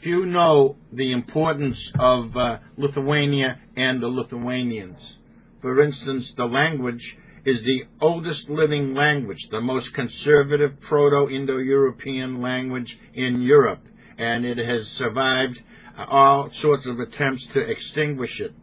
Few know the importance of Lithuania and the Lithuanians. For instance, the language is the oldest living language, the most conservative Proto-Indo-European language in Europe, and it has survived all sorts of attempts to extinguish it.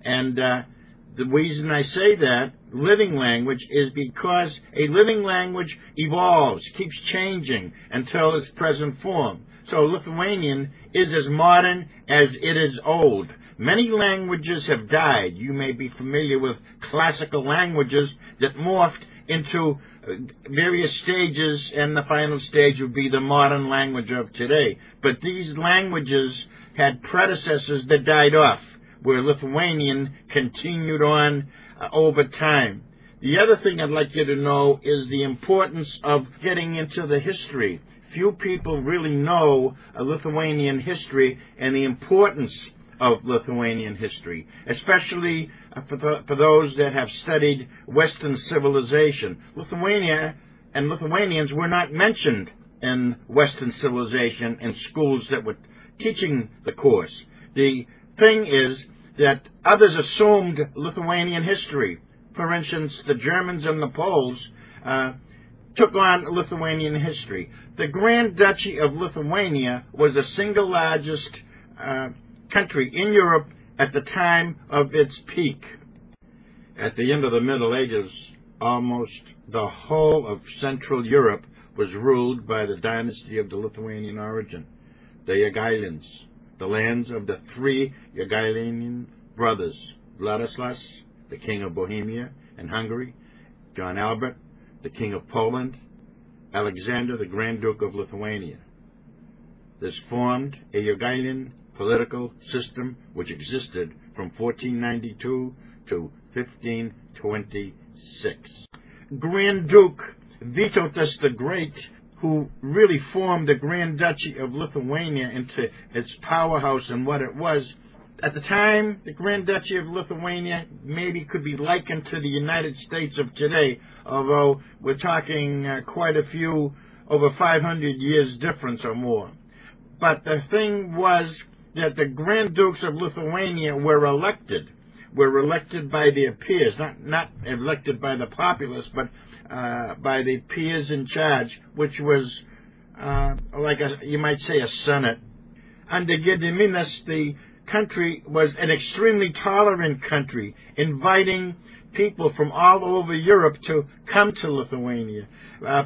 And the reason I say that, living language, is because a living language evolves, keeps changing until its present form. So Lithuanian is as modern as it is old. Many languages have died. You may be familiar with classical languages that morphed into various stages, and the final stage would be the modern language of today. But these languages had predecessors that died off, where Lithuanian continued on over time. The other thing I'd like you to know is the importance of getting into the history. Few people really know Lithuanian history and the importance of Lithuanian history, especially for those that have studied Western civilization. Lithuania and Lithuanians were not mentioned in Western civilization in schools that were teaching the course. The thing is that others assumed Lithuanian history. For instance, the Germans and the Poles took on Lithuanian history. The Grand Duchy of Lithuania was the single largest country in Europe at the time of its peak. At the end of the Middle Ages, almost the whole of Central Europe was ruled by the dynasty of the Lithuanian origin, the Jogailins, the lands of the three Jogailinian brothers, Vladislas, the king of Bohemia and Hungary, John Albert, the king of Poland, Alexander, the Grand Duke of Lithuania. This formed a Jogailin political system which existed from 1492 to 1526. Grand Duke Vytautas the Great, who really formed the Grand Duchy of Lithuania into its powerhouse and what it was. At the time, the Grand Duchy of Lithuania maybe could be likened to the United States of today, although we're talking quite a few, over 500 years difference or more. But the thing was that the Grand Dukes of Lithuania were elected by their peers, not elected by the populace, but by the peers in charge, which was you might say a senate. Under Gediminas, the country was an extremely tolerant country, inviting people from all over Europe to come to Lithuania.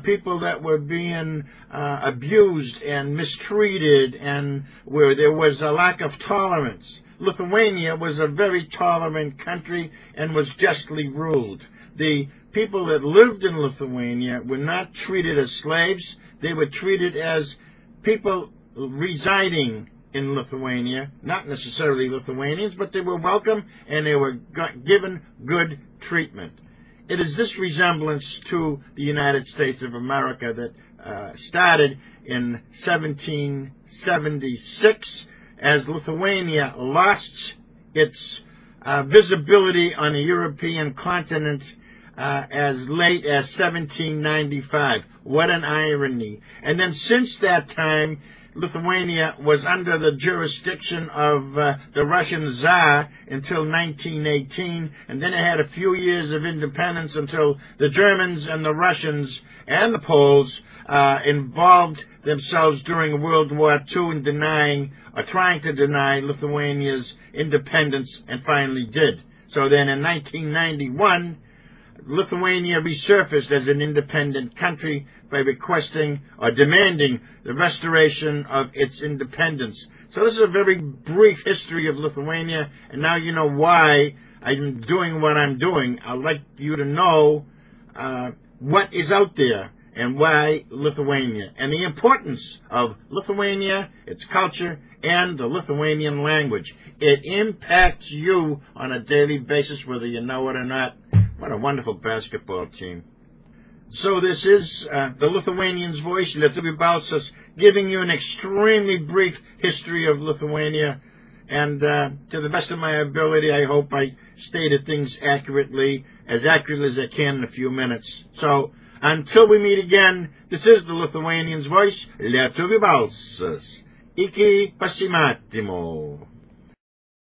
People that were being abused and mistreated, and where there was a lack of tolerance. Lithuania was a very tolerant country and was justly ruled. The people that lived in Lithuania were not treated as slaves. They were treated as people residing in Lithuania, not necessarily Lithuanians, but they were welcome and they were given good treatment. It is this resemblance to the United States of America that started in 1776 as Lithuania lost its visibility on the European continent as late as 1795. What an irony. And then since that time, Lithuania was under the jurisdiction of the Russian Tsar until 1918, and then it had a few years of independence until the Germans and the Russians and the Poles involved themselves during World War II in denying or trying to deny Lithuania's independence, and finally did. So then in 1991, Lithuania resurfaced as an independent country by requesting or demanding the restoration of its independence. So this is a very brief history of Lithuania, and now you know why I'm doing what I'm doing. I'd like you to know what is out there and why Lithuania, and the importance of Lithuania, its culture, and the Lithuanian language. It impacts you on a daily basis, whether you know it or not. What a wonderful basketball team. So this is the Lithuanian's voice, Lietuvių balsas, giving you an extremely brief history of Lithuania. And to the best of my ability, I hope I stated things accurately as I can in a few minutes. So until we meet again, this is the Lithuanian's voice, Lietuvių balsas. Iki pasimatymo.